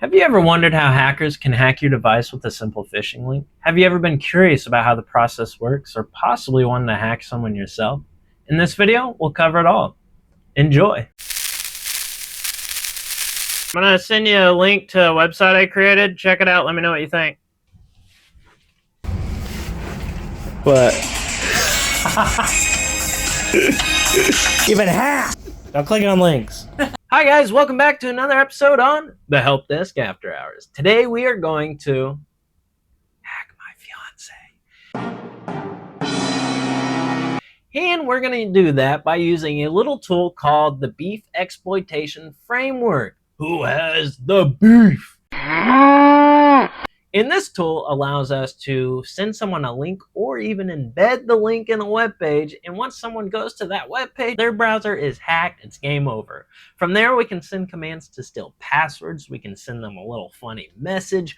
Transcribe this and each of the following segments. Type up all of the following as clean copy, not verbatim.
Have you ever wondered how hackers can hack your device with a simple phishing link? Have you ever been curious about how the process works or possibly wanted to hack someone yourself? In this video, we'll cover it all. Enjoy. I'm going to send you a link to a website I created. Check it out. Let me know what you think. What? Even half. Don't click on links. Hi guys, welcome back to another episode on the Help Desk After Hours. Today we are going to hack my fiancé. And we're going to do that by using a little tool called the Exploitation Framework. Who has the beef? And this tool allows us to send someone a link or even embed the link in a web page. And once someone goes to that web page, their browser is hacked. It's game over. From there, we can send commands to steal passwords. We can send them a little funny message.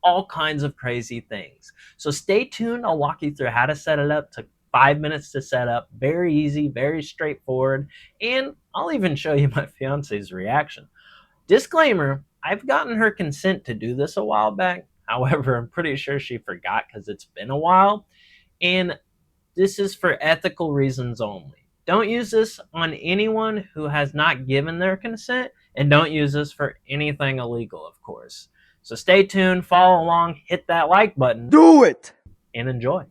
All kinds of crazy things. So stay tuned. I'll walk you through how to set it up. Took 5 minutes to set up. Very easy, very straightforward. And I'll even show you my fiance's reaction. Disclaimer, I've gotten her consent to do this a while back. However, I'm pretty sure she forgot because it's been a while. And this is for ethical reasons only. Don't use this on anyone who has not given their consent, and don't use this for anything illegal, of course. So stay tuned, follow along, hit that like button. Do it! And enjoy.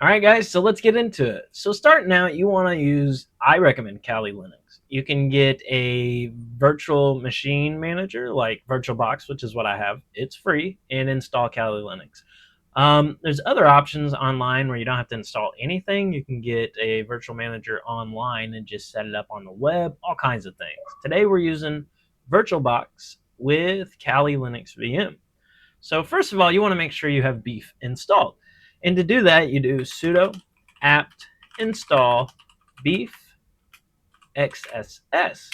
All right, guys, so let's get into it. So starting out, you want to use, I recommend Kali Linux. You can get a virtual machine manager like VirtualBox, which is what I have. It's free, and install Kali Linux. There's other options online where you don't have to install anything. You can get a virtual manager online and just set it up on the web, all kinds of things. Today we're using VirtualBox with Kali Linux VM. So first of all, you want to make sure you have beef installed. And to do that, you do sudo apt install beef XSS.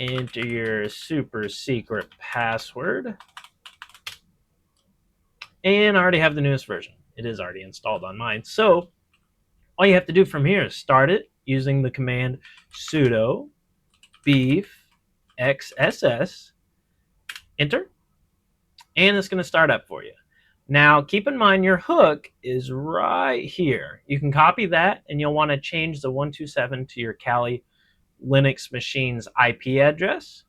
Enter your super secret password. And I already have the newest version. It is already installed on mine. So all you have to do from here is start it using the command sudo beef XSS. Enter. And it's going to start up for you. Now, keep in mind your hook is right here. You can copy that, and you'll want to change the 127 to your Kali Linux machine's IP address.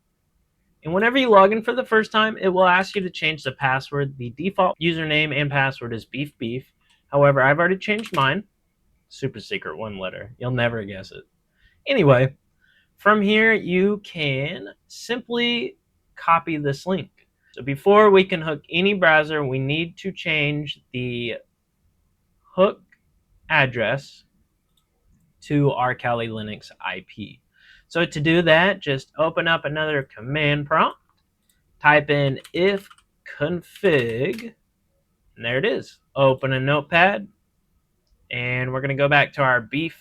And whenever you log in for the first time, it will ask you to change the password. The default username and password is beef. However, I've already changed mine. Super secret, one letter. You'll never guess it. Anyway, from here, you can simply copy this link. So before we can hook any browser, we need to change the hook address to our Kali Linux IP. So to do that, just open up another command prompt, type in if config, and there it is. Open a notepad, and we're going to go back to our beef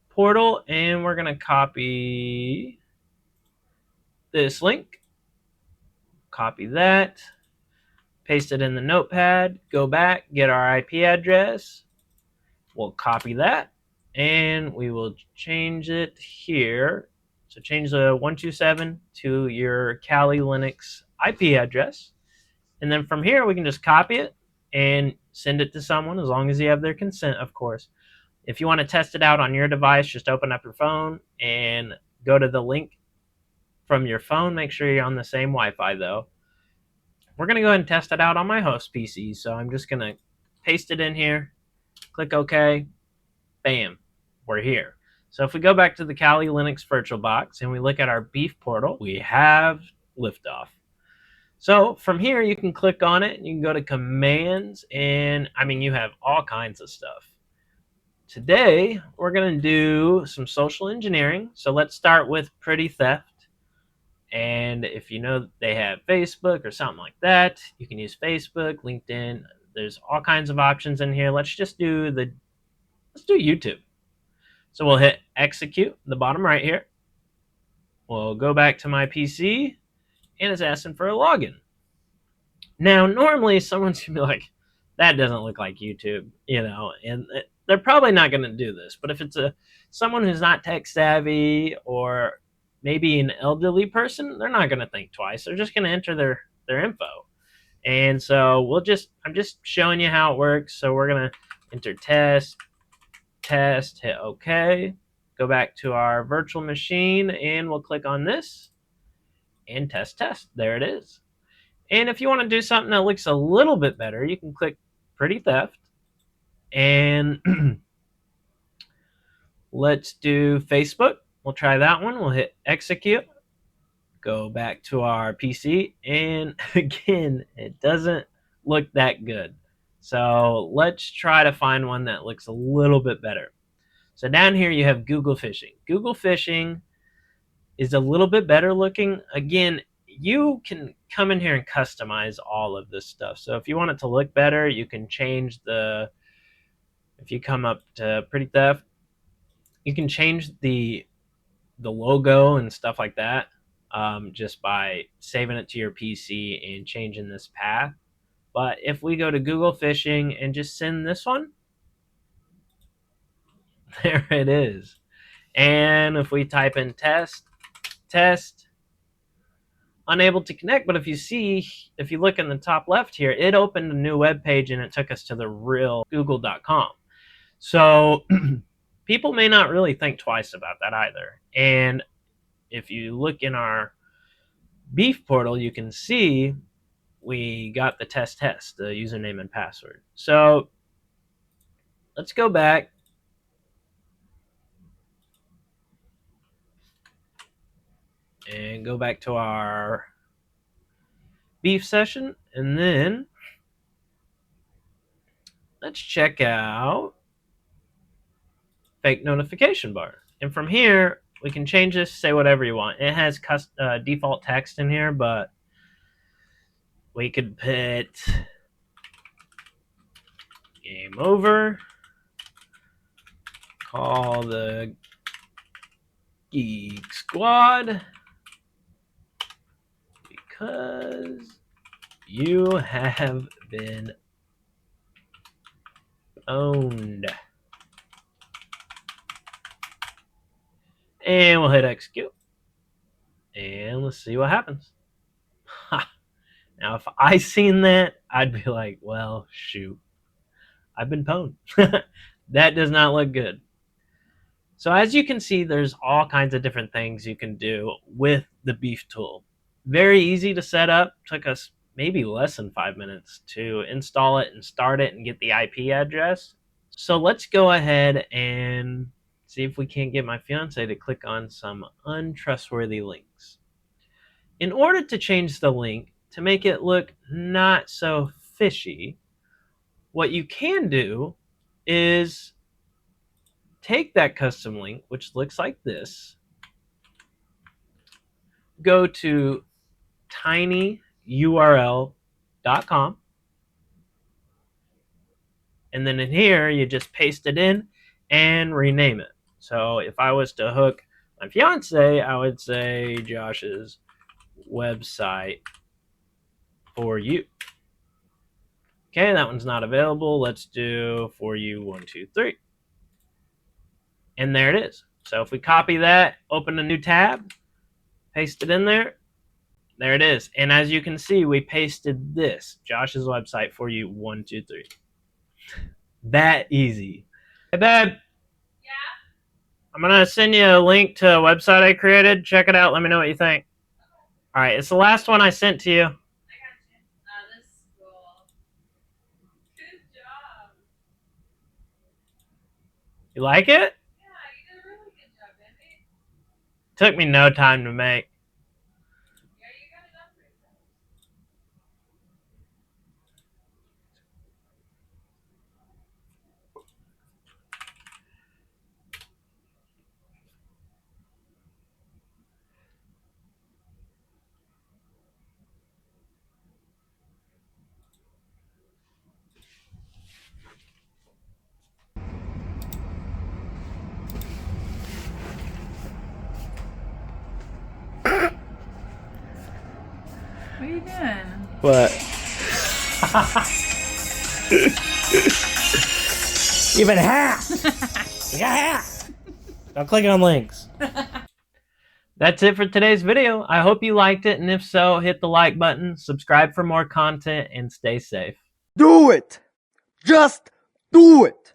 portal, and we're going to copy this link. Copy that, paste it in the notepad, go back, get our IP address. We'll copy that, and we will change it here. So change the 127 to your Kali Linux IP address. And then from here, we can just copy it and send it to someone, as long as you have their consent, of course. If you want to test it out on your device, just open up your phone and go to the link from your phone. Make sure you're on the same Wi-Fi though. We're going to go ahead and test it out on my host PC. So I'm just going to paste it in here, click OK, bam, we're here. So if we go back to the Kali Linux VirtualBox and we look at our beef portal, we have liftoff. So from here, you can click on it and you can go to commands, and I mean, you have all kinds of stuff. Today, we're going to do some social engineering. So let's start with Pretty Theft. And if you know they have Facebook or something like that, you can use Facebook, LinkedIn. There's all kinds of options in here. Let's do YouTube. So we'll hit execute in the bottom right here. We'll go back to my PC, and it's asking for a login. Now, normally someone's gonna be like, that doesn't look like YouTube, you know, and they're probably not going to do this. But if it's someone who's not tech savvy, or maybe an elderly person, they're not going to think twice. They're just going to enter their info. And so I'm just showing you how it works. So we're going to enter test, hit OK, go back to our virtual machine, and we'll click on this and test. There it is. And if you want to do something that looks a little bit better, you can click Pretty Theft, and let's do Facebook. We'll try that one. We'll hit execute, go back to our PC, and again, it doesn't look that good. So let's try to find one that looks a little bit better. So down here you have Google phishing. Google phishing is a little bit better looking. Again, you can come in here and customize all of this stuff. So if you want it to look better, you can change if you come up to Pretty Theft, you can change the logo and stuff like that, just by saving it to your PC and changing this path. But if we go to Google phishing and just send this one, there it is. And if we type in test, unable to connect. But if you look in the top left here, it opened a new web page and it took us to the real google.com. So people may not really think twice about that either. And if you look in our Beef portal, you can see we got the test, the username and password. So let's go back and go back to our Beef session, and then let's check out fake notification bar. And from here, we can change this, say whatever you want. It has default text in here, but we could put game over, call the Geek Squad, because you have been owned. And we'll hit execute. And let's see what happens. Now, if I seen that, I'd be like, well, shoot. I've been pwned. That does not look good. So as you can see, there's all kinds of different things you can do with the Beef tool. Very easy to set up. Took us maybe less than 5 minutes to install it and start it and get the IP address. So let's go ahead and see if we can't get my fiance to click on some untrustworthy links. In order to change the link to make it look not so fishy, what you can do is take that custom link, which looks like this, go to tinyurl.com, and then in here you just paste it in and rename it. So if I was to hook my fiance, I would say Josh's website for you. Okay, that one's not available. Let's do for you 1, 2, 3. And there it is. So if we copy that, open a new tab, paste it in there, there it is. And as you can see, we pasted this, Josh's website for you 1, 2, 3. That easy. Hey, babe. Yeah? I'm going to send you a link to a website I created. Check it out. Let me know what you think. Okay. All right. It's the last one I sent to you. I got you. This is cool. Good job. You like it? Yeah, you did a really good job, baby. Took me no time to make. Yeah, you got it done pretty fast. What are you doing? What? You've been hacked. You got hacked. Don't click on links. That's it for today's video. I hope you liked it, and if so, hit the like button, subscribe for more content, and stay safe. Do it! Just do it!